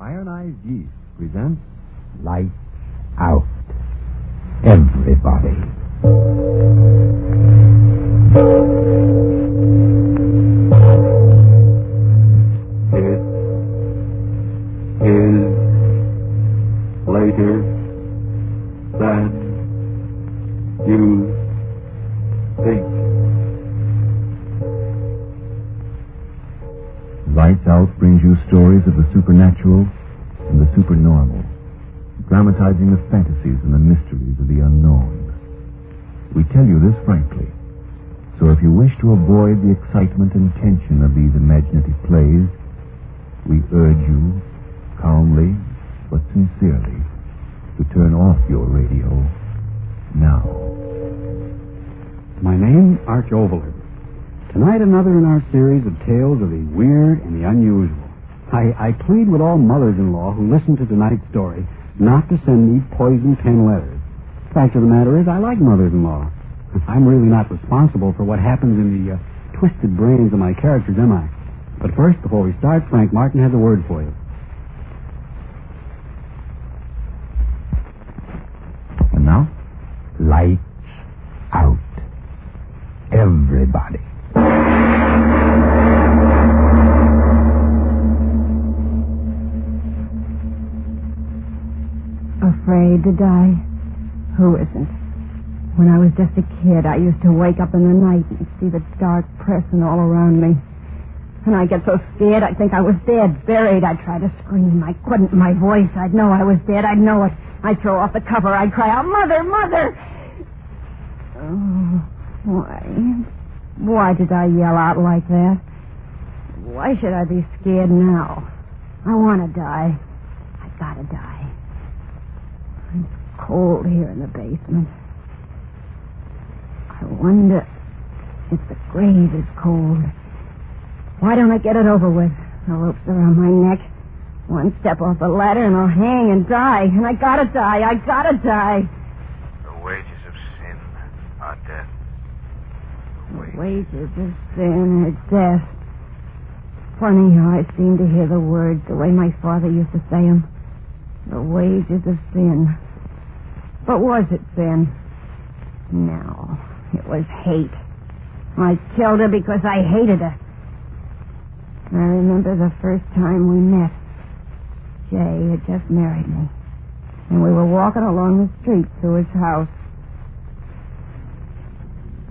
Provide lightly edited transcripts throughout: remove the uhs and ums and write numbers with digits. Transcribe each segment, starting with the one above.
Ironized Yeast presents Lights Out. Everybody. It is later than you think. Lights Out brings you stories of the supernatural and the supernormal, dramatizing the fantasies and the mysteries of the unknown. We tell you this frankly, so if you wish to avoid the excitement and tension of these imaginative plays, we urge you, calmly but sincerely, to turn off your radio now. My name, Arch Overland. Tonight, another in our series of tales of the weird and the unusual. I plead with all mothers-in-law who listen to tonight's story not to send me poison pen letters. The fact of the matter is, I like mothers-in-law. I'm really not responsible for what happens in the twisted brains of my characters, am I? But first, before we start, Frank Martin has a word for you. And now, lights out. Everybody. Afraid to die? Who isn't? When I was just a kid, I used to wake up in the night and see the dark pressing all around me. And I'd get so scared I'd think I was dead, buried. I'd try to scream. I couldn't. My voice, I'd know I was dead. I'd know it. I'd throw off the cover. I'd cry out, "Mother, Mother!" Oh, why did I yell out like that? Why should I be scared now? I want to die. I gotta die. It's cold here in the basement. I wonder if the grave is cold. Why don't I get it over with? The rope's around my neck. One step off the ladder and I'll hang and die. And I gotta die. I gotta die. The wages of sin are death. The wages of sin are death. Funny how I seem to hear the words the way my father used to say them. The wages of sin. But was it sin? No. It was hate. I killed her because I hated her. I remember the first time we met. Jay had just married me. And we were walking along the street to his house.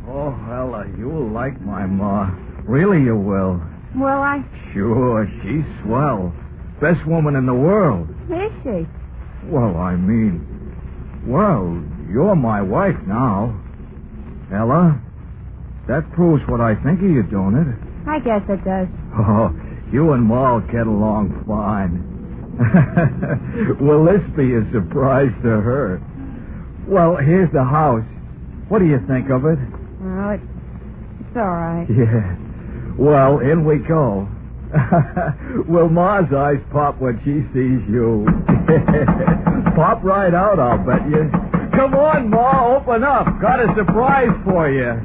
Oh, Ella, you'll like my ma. Really you will. Well, Sure, she's swell. Best woman in the world. Is she? Well, I mean... Well, you're my wife now. Ella, that proves what I think of you, don't it? I guess it does. Oh, you and Ma'll get along fine. Will this be a surprise to her? Well, here's the house. What do you think of it? Well, it's all right. Yeah. Well, in we go. Will Ma's eyes pop when she sees you? Pop right out, I'll bet you. Come on, Ma, open up. Got a surprise for you.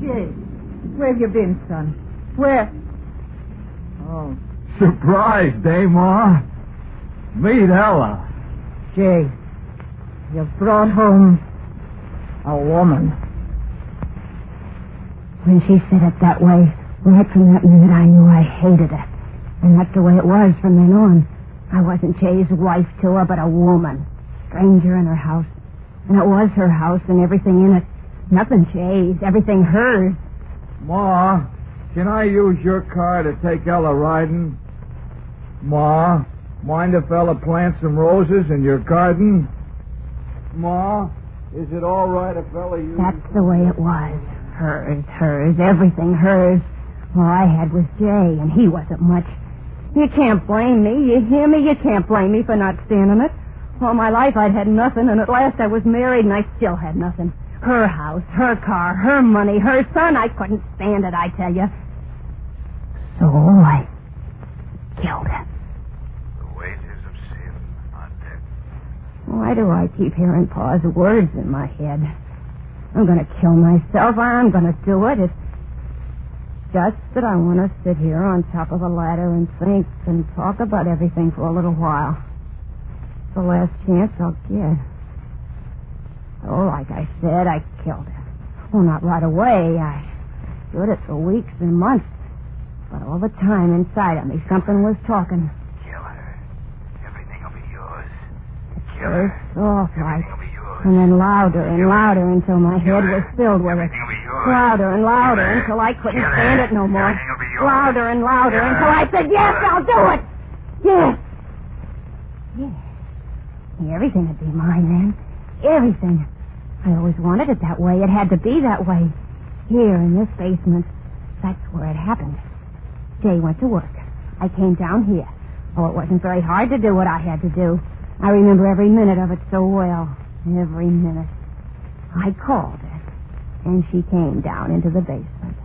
Jay, where have you been, son? Where? Oh. Surprise, eh, Ma? Meet Ella. Jay, you've brought home a woman. When she said it that way, right from that minute I knew I hated her. And that's the way it was from then on. I wasn't Jay's wife to her, but a woman. Stranger in her house. And it was her house and everything in it. Nothing Jay's, everything hers. Ma, can I use your car to take Ella riding? Ma, mind if Ella plants some roses in your garden? Ma, is it all right if Ella uses... That's the way it was. Hers, everything hers. All I had was Jay, and he wasn't much. You can't blame me, you hear me? You can't blame me for not standing it. All my life I'd had nothing, and at last I was married, and I still had nothing. Her house, her car, her money, her son. I couldn't stand it, I tell you. So I killed her. The wages of sin are death. Why do I keep hearing Pa's words in my head? I'm going to kill myself. I'm going to do it. Just that I want to sit here on top of a ladder and think and talk about everything for a little while. It's the last chance I'll get. Oh, like I said, I killed her. Well, not right away. I stood it for weeks and months. But all the time inside of me, something was talking. Kill her. Everything will be yours. Kill Very her. soft, like. Everything will be yours. And then louder and louder until my head was filled with it. Everything will be yours. Louder and louder until I couldn't stand it no more. Everything will be yours. Louder and louder until I said, yes, I'll do it. Yes. Yes. Everything would be mine then. Everything. I always wanted it that way. It had to be that way. Here in this basement. That's where it happened. Jay went to work. I came down here. Oh, it wasn't very hard to do what I had to do. I remember every minute of it so well. Every minute. I called her, and she came down into the basement.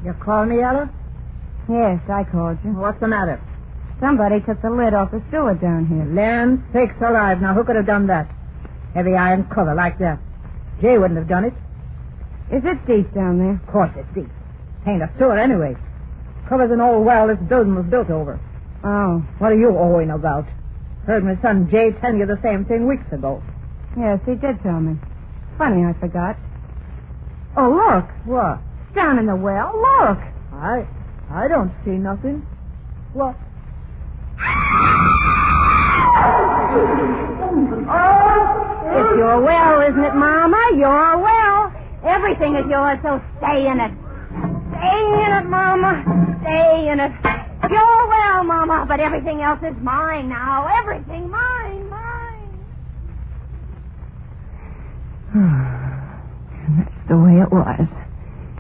You called me, Ella? Yes, I called you. What's the matter? Somebody took the lid off the sewer down here. Land sakes alive. Now, who could have done that? Heavy iron cover like that. Jay wouldn't have done it. Is it deep down there? Of course it's deep. Ain't a sewer anyway. Covers an old well this building was built over. Oh. What are you owing about? Heard my son Jay tell you the same thing weeks ago. Yes, he did tell me. Funny, I forgot. Oh, look. What? Down in the well. Look. I don't see nothing. What? It's your well, isn't it, Mama? Your well. Everything is yours, so stay in it. Stay in it, Mama. Stay in it. Your well, Mama, but everything else is mine now. Everything mine, mine. That's the way it was.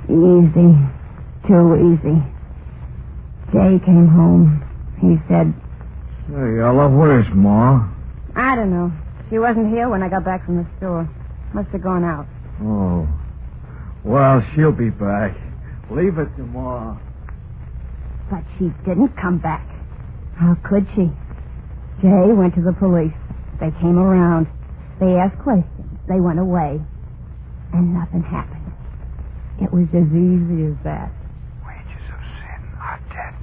Easy. Too easy. Jay came home. He said... Hey, Ella, where's Ma? I don't know. She wasn't here when I got back from the store. Must have gone out. Oh. Well, she'll be back. Leave it to Ma. But she didn't come back. How could she? Jay went to the police. They came around. They asked questions. They went away. And nothing happened. It was as easy as that. Wages of sin are death.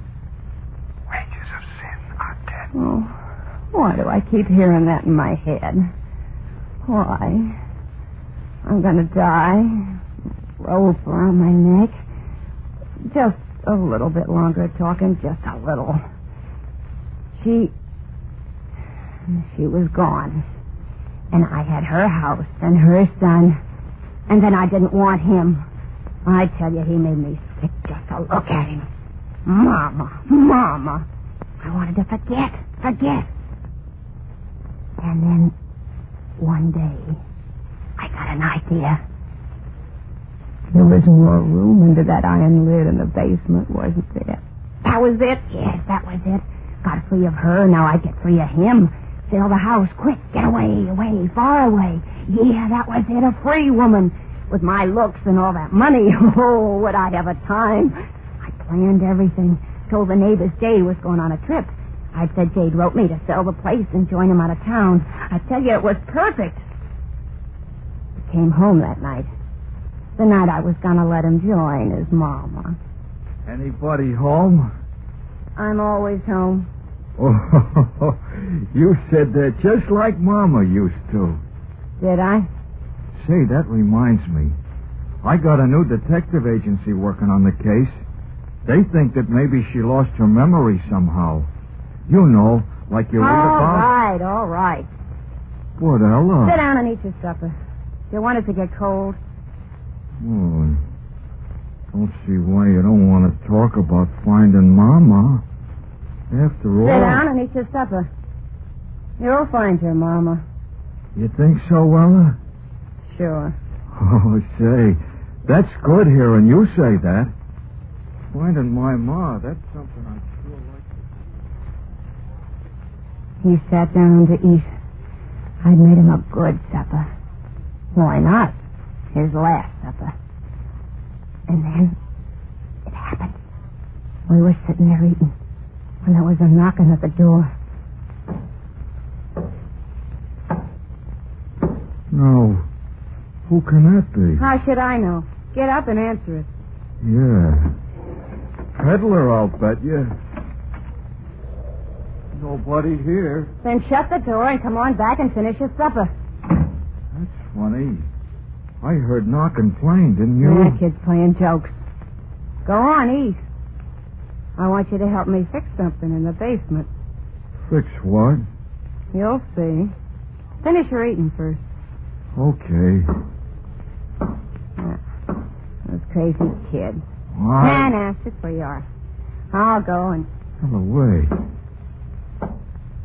Wages of sin are death. Oh, why do I keep hearing that in my head? Why? I'm going to die. Rope around my neck. Just a little bit longer talking, just a little. She was gone. And I had her house and her son. And then I didn't want him. I tell you, he made me sick just to look at him. Mama. I wanted to forget. And then, one day, I got an idea. There was more room under that iron lid in the basement, wasn't there? That was it. Yes, that was it. Got free of her, now I get free of him. Fill the house, quick, get away, far away. Yeah, that was it, a free woman. With my looks and all that money, oh, would I have a time. I planned everything. Told the neighbors Jade was going on a trip. I said Jade wrote me to sell the place and join him out of town. I tell you, it was perfect. He came home that night. The night I was going to let him join his mama. Anybody home? I'm always home. Oh, you said that just like Mama used to. Did I? Say, that reminds me. I got a new detective agency working on the case. They think that maybe she lost her memory somehow. You know, like you read about. All right. What, Ella? Sit down and eat your supper. You want it to get cold? Oh, don't see why you don't want to talk about finding Mama. After all... Sit down and eat your supper. You'll find your Mama. You think so, Ella? Sure. Oh, say, that's good hearing you say that. Finding my Ma, that's something I'd sure like to... He sat down to eat. I'd made him a good supper. Why not? His last supper. And then it happened. We were sitting there eating when there was a knocking at the door. No. Who can that be? How should I know? Get up and answer it. Yeah. peddler, I'll bet you. Nobody here. Then shut the door and come on back and finish your supper. That's funny. I heard knocking plain, didn't you? Yeah, kid's playing jokes. Go on, eat. I want you to help me fix something in the basement. Fix what? You'll see. Finish your eating first. Okay. Those crazy kids. What? Nah, sit where you are. I'll go and... Well, wait.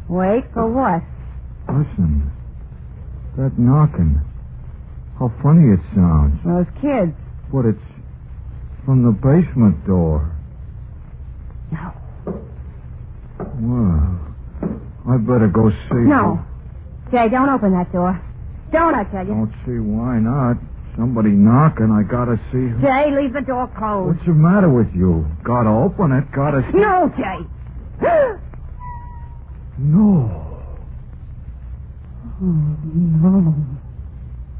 Wait for what? Listen. That knocking. How funny it sounds. Those kids. But it's from the basement door. No. Well, I better go see. No. Jay, don't open that door. Don't, I tell you. Don't see why not. Somebody knocking, I gotta see her. Jay, leave the door closed. What's the matter with you? Gotta open it, gotta see. No, Jay. No. Oh, no.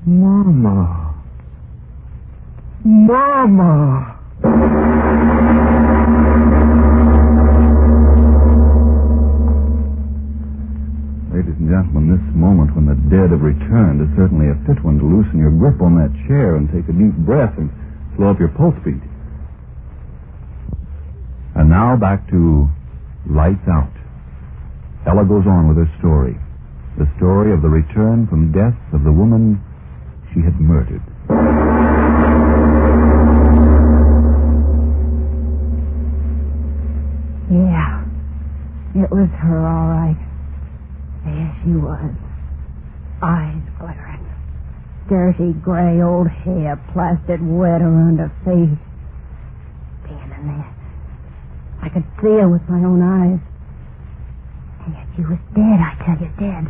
Mama. Mama. Ladies and gentlemen, this moment when the dead have returned is certainly a fit one to loosen your grip on that chair and take a deep breath and slow up your pulse beat. And now back to Lights Out. Ella goes on with her story. The story of the return from death of the woman she had murdered. Yeah. It was her, all right. There she was. Eyes glaring. Dirty gray old hair plastered wet around her face. Standing there. I could see her with my own eyes. And yet she was dead, I tell you, dead.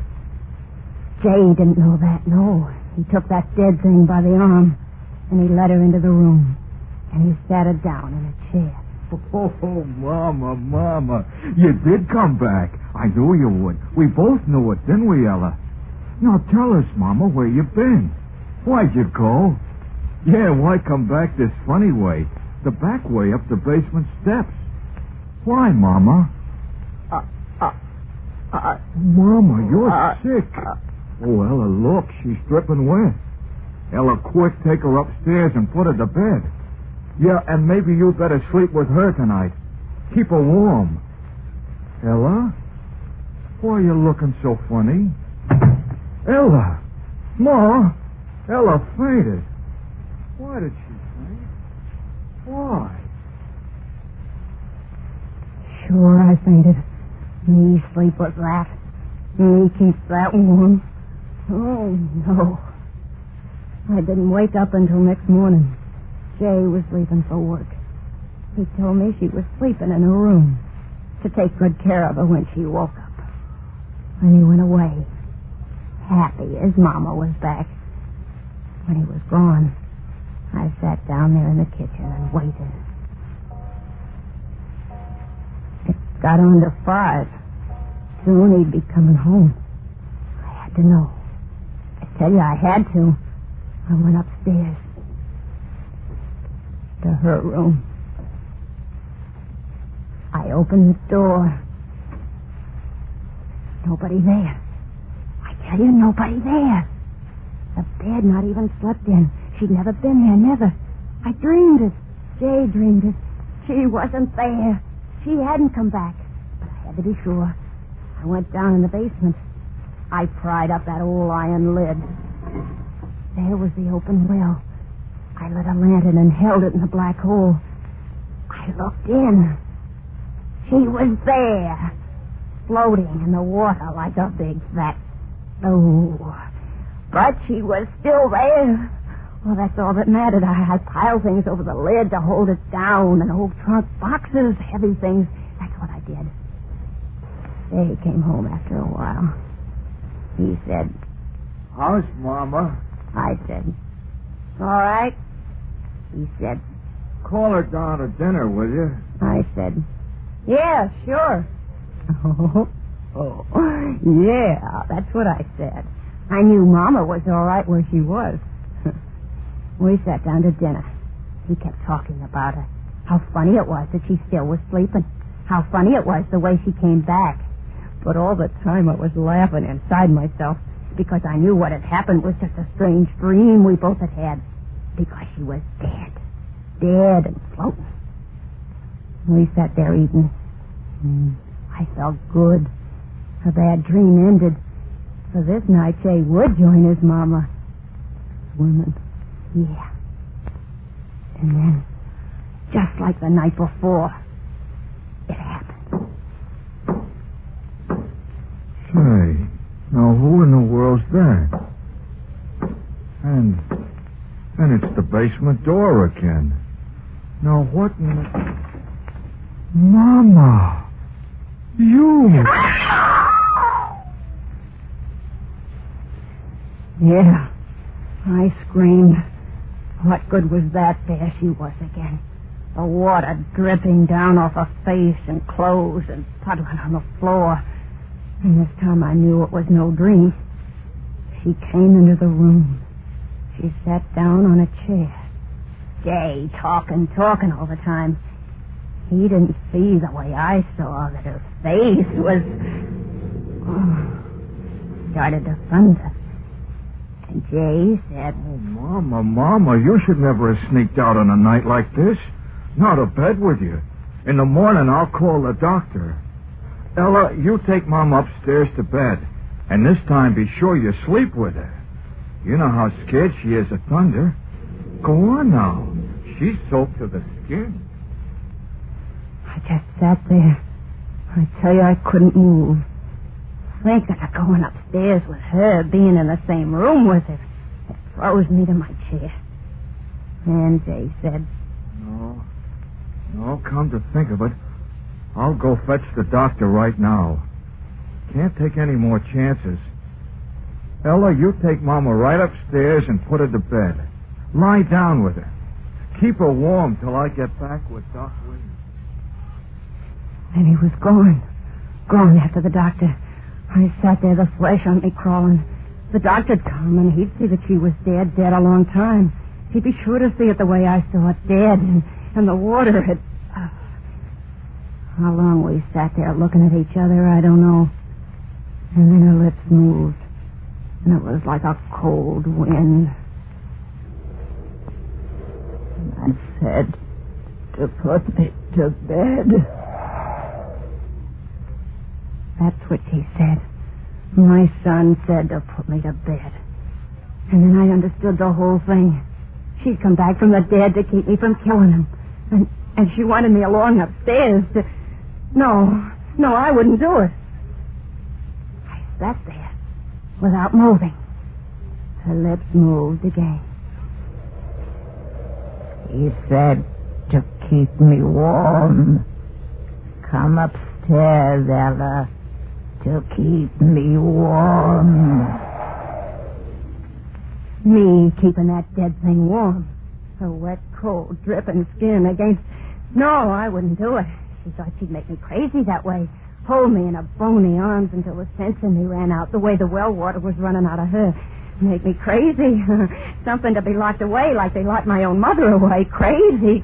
Jay didn't know that, no. He took that dead thing by the arm, and he led her into the room. And he sat her down in a chair. Oh, Mama. You did come back. I knew you would. We both knew it, didn't we, Ella? Now tell us, Mama, where you been. Why'd you go? Yeah, why come back this funny way? The back way up the basement steps. Why, Mama? Mama, you're sick. Oh, Ella, look, she's dripping wet. Ella, quick, take her upstairs and put her to bed. Yeah, and maybe you better sleep with her tonight. Keep her warm. Ella? Why are you looking so funny? Ella! Ma! Ella fainted. Why did she faint? Why? Sure, I fainted. Me sleep with that. Me keep that warm. Oh, no. I didn't wake up until next morning. Jay was leaving for work. He told me she was sleeping in her room to take good care of her when she woke up. And he went away, happy as Mama was back. When he was gone, I sat down there in the kitchen and waited. It got on to 5. Soon he'd be coming home. I had to know. I tell you, I had to. I went upstairs to her room. I opened the door. Nobody there. I tell you, nobody there. The bed not even slept in. She'd never been there, never. I dreamed it. Jay dreamed it. She wasn't there. She hadn't come back. But I had to be sure. I went down in the basement. I pried up that old iron lid. There was the open well. I lit a lantern and held it in the black hole. I looked in. She was there, floating in the water like a big fat... Oh, but she was still there. Well, that's all that mattered. I piled things over the lid to hold it down, and old trunk boxes, heavy things. That's what I did. They came home after a while. He said... How's Mama? I said, all right. He said, Call her down to dinner, will you? I said, yeah, sure. Oh, yeah, that's what I said. I knew Mama was all right where she was. We sat down to dinner. He kept talking about her, How funny it was that she still was sleeping. How funny it was the way she came back. But all the time I was laughing inside myself because I knew what had happened was just a strange dream we both had had. Because she was dead. Dead and floating. We sat there eating. I felt good. Her bad dream ended. So this night Jay would join his mama. Swimming. Yeah. And then, just like the night before, it happened. Say, now who in the world's that? And it's the basement door again. Now what in the... Mama! You! Yeah, I screamed. What good was that? There she was again. The water dripping down off her face and clothes and puddling on the floor. And this time I knew it was no dream. She came into the room. She sat down on a chair. Jay talking all the time. He didn't see the way I saw, that her face was... started to thunder. And Jay said... Oh, Mama, you should never have sneaked out on a night like this. Not to bed with you. In the morning, I'll call the doctor. Ella, you take Mom upstairs to bed. And this time, be sure you sleep with her. You know how scared she is of thunder. Go on now. She's soaked to the skin. I just sat there. I tell you, I couldn't move. Thinking of going upstairs with her, being in the same room with her, it froze me to my chair. And Jay said, No, come to think of it, I'll go fetch the doctor right now. Can't take any more chances. Ella, you take Mama right upstairs and put her to bed. Lie down with her. Keep her warm till I get back with Doc Williams. And he was gone after the doctor. I sat there, the flesh on me crawling. The doctor'd come, and he'd see that she was dead a long time. He'd be sure to see it the way I saw it, dead, and the water had... How long we sat there looking at each other, I don't know. And then her lips moved, and it was like a cold wind. And I said to put me to bed. That's what she said. My son said to put me to bed. And then I understood the whole thing. She'd come back from the dead to keep me from killing him. And she wanted me along upstairs to... No, I wouldn't do it. I sat there without moving. Her lips moved again. He said to keep me warm. Come upstairs, Ella. To keep me warm. Me keeping that dead thing warm. Her wet, cold, dripping skin against... No, I wouldn't do it. She thought she'd make me crazy that way. Hold me in her bony arms until the sense in me ran out, the way the well water was running out of her. Make me crazy. Something to be locked away like they locked my own mother away. Crazy.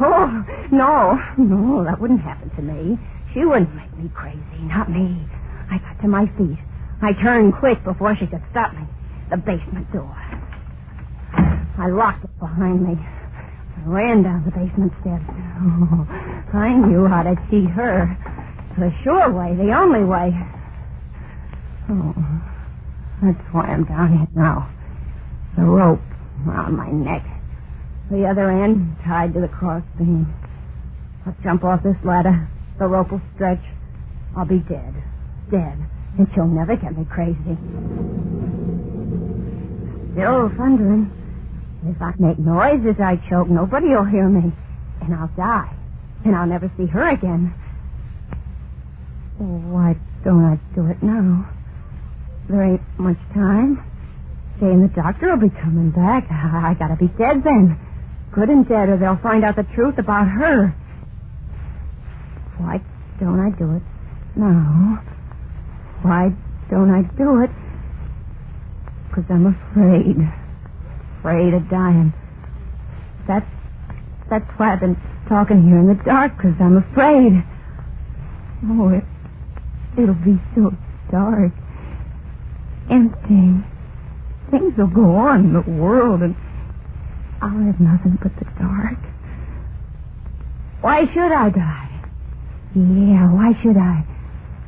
Oh, no, that wouldn't happen to me. She wouldn't make me crazy, not me. I got to my feet. I turned quick before she could stop me. The basement door. I locked it behind me. I ran down the basement steps. Oh, I knew how to cheat her. The sure way, the only way. Oh, that's why I'm down here now. The rope around my neck. The other end tied to the crossbeam. I'll jump off this ladder. The rope will stretch. I'll be dead. And she'll never get me crazy. Still thundering. If I make noise as I choke, nobody will hear me. And I'll die. And I'll never see her again. Why don't I do it now? There ain't much time. Jay and the doctor will be coming back. I gotta be dead then. Good and dead, or they'll find out the truth about her. Why don't I do it now? Why don't I do it? Because I'm afraid of dying. That's why I've been talking here in the dark because I'm afraid. Oh, it'll be so dark. Empty. Things will go on in the world, and I'll have nothing but the dark. Why should I die? Yeah, why should I?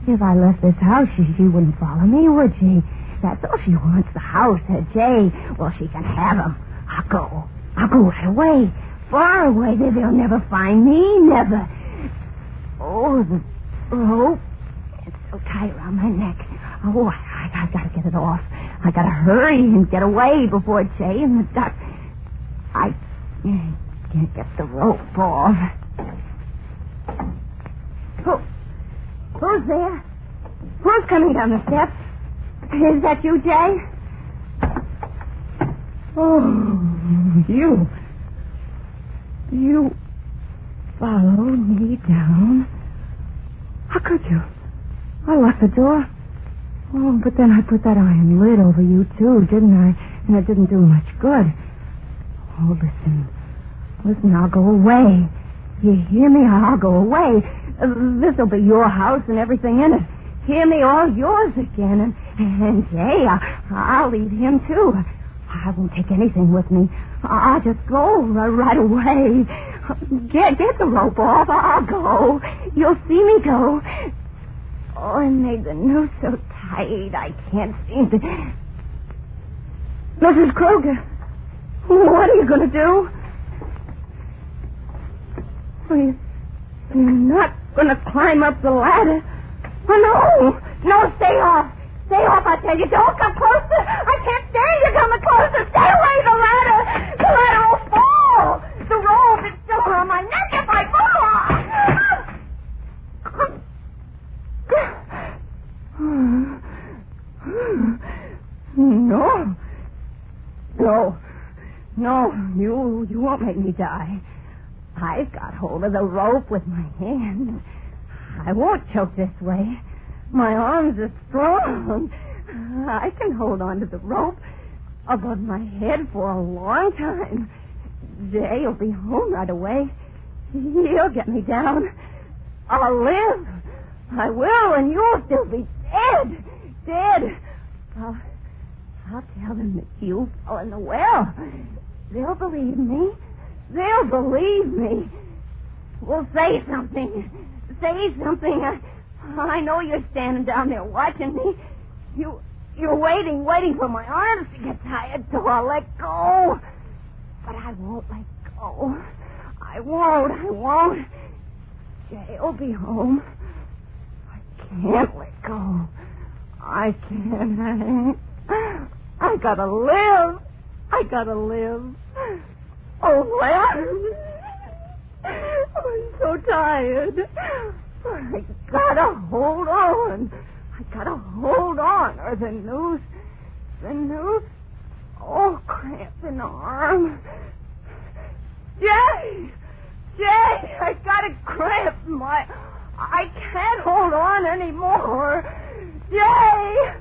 If I left this house, she wouldn't follow me, would she? That's all she wants, the house, Jay. Well, she can have him. I'll go right away. Far away. They'll never find me, never. Oh, the rope. It's so tight around my neck. Oh, I gotta get it off. I gotta hurry and get away before Jay and the duck. I can't get the rope off. Who's there? Who's coming down the steps? Is that you, Jay? Oh, you followed me down. How could you? I locked the door. Oh, but then I put that iron lid over you, too, didn't I? And it didn't do much good. Oh, listen, I'll go away. You hear me? I'll go away. This'll be your house and everything in it. Hear me? All yours again. And Jay, I'll leave him, too. I won't take anything with me. I'll just go right away. Get the rope off. I'll go. You'll see me go. Oh, I made the noose so tight I can't seem to... Mrs. Kruger, what are you going to do? You're not going to climb up the ladder. Oh, no, stay off. Stay off, I tell you. Don't come closer. I can't stand you coming closer. Stay away, the ladder. The ladder will fall. The rope is still around my neck if I fall. No, you won't make me die. I've got hold of the rope with my hand. I won't choke this way. My arms are strong. I can hold on to the rope above my head for a long time. Jay will be home right away. He'll get me down. I'll live. I will, and you'll still be dead. I'll tell them that you fell in the well. They'll believe me. Well, say something. I know you're standing down there watching me. You're waiting for my arms to get tired, so I'll let go. But I won't let go. I won't. Jay'll be home. I can't let go. I can't. I gotta live. Oh, well. I'm so tired. I gotta hold on. Or the noose. Oh, cramp in the arm. Jay, I got a cramp in I can't hold on anymore. Jay,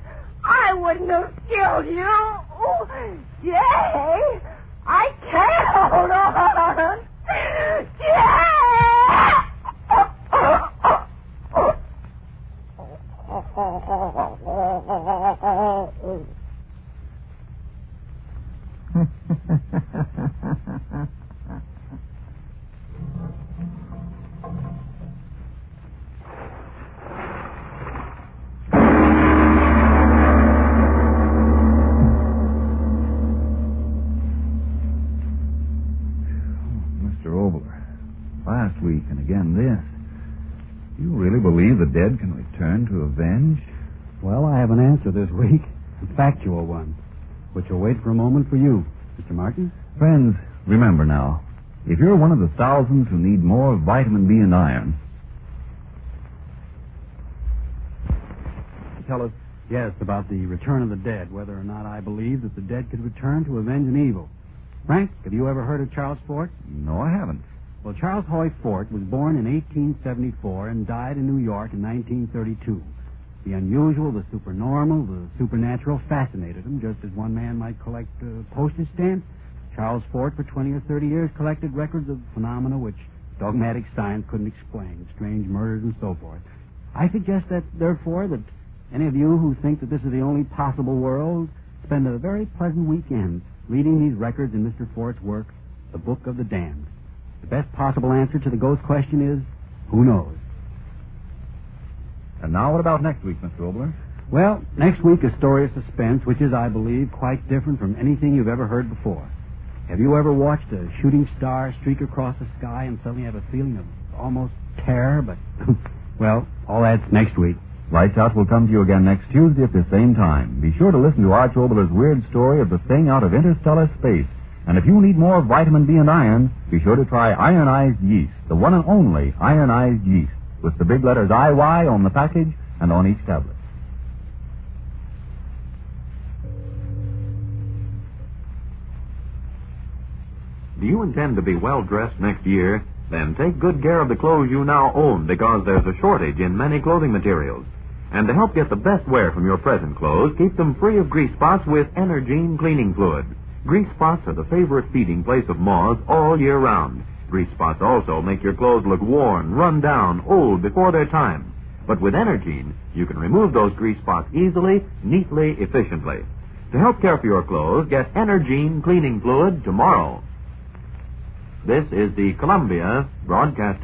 I wouldn't have killed you. Jay, I can't hold on. Jay! Last week and again this. Do you really believe the dead can return to avenge? Well, I have an answer this week. A factual one, which will wait for a moment for you, Mr. Martin. Friends, remember now, if you're one of the thousands who need more vitamin B and iron... Tell us... Yes, about the return of the dead, whether or not I believe that the dead could return to avenge an evil. Frank, have you ever heard of Charles Fort? No, I haven't. Well, Charles Hoy Fort was born in 1874 and died in New York in 1932. The unusual, the supernormal, the supernatural fascinated him, just as one man might collect postage stamps. Charles Fort, for 20 or 30 years, collected records of phenomena which dogmatic science couldn't explain, strange murders and so forth. I suggest that, therefore, that any of you who think that this is the only possible world spend a very pleasant weekend reading these records in Mr. Fort's work, The Book of the Damned. The best possible answer to the ghost question is, who knows? And now what about next week, Mr. Obler? Well, next week a story of suspense, which is, I believe, quite different from anything you've ever heard before. Have you ever watched a shooting star streak across the sky and suddenly have a feeling of almost terror? But, well, all that's next week. Lights Out will come to you again next Tuesday at the same time. Be sure to listen to Arch Obler's weird story of the thing out of interstellar space. And if you need more vitamin B and iron, be sure to try ironized yeast, the one and only ironized yeast, with the big letters IY on the package and on each tablet. Do you intend to be well-dressed next year? Then take good care of the clothes you now own, because there's a shortage in many clothing materials. And to help get the best wear from your present clothes, keep them free of grease spots with Energine cleaning fluid. Grease spots are the favorite feeding place of moths all year round. Grease spots also make your clothes look worn, run down, old before their time. But with Energine, you can remove those grease spots easily, neatly, efficiently. To help care for your clothes, get Energine cleaning fluid tomorrow. This is the Columbia Broadcasting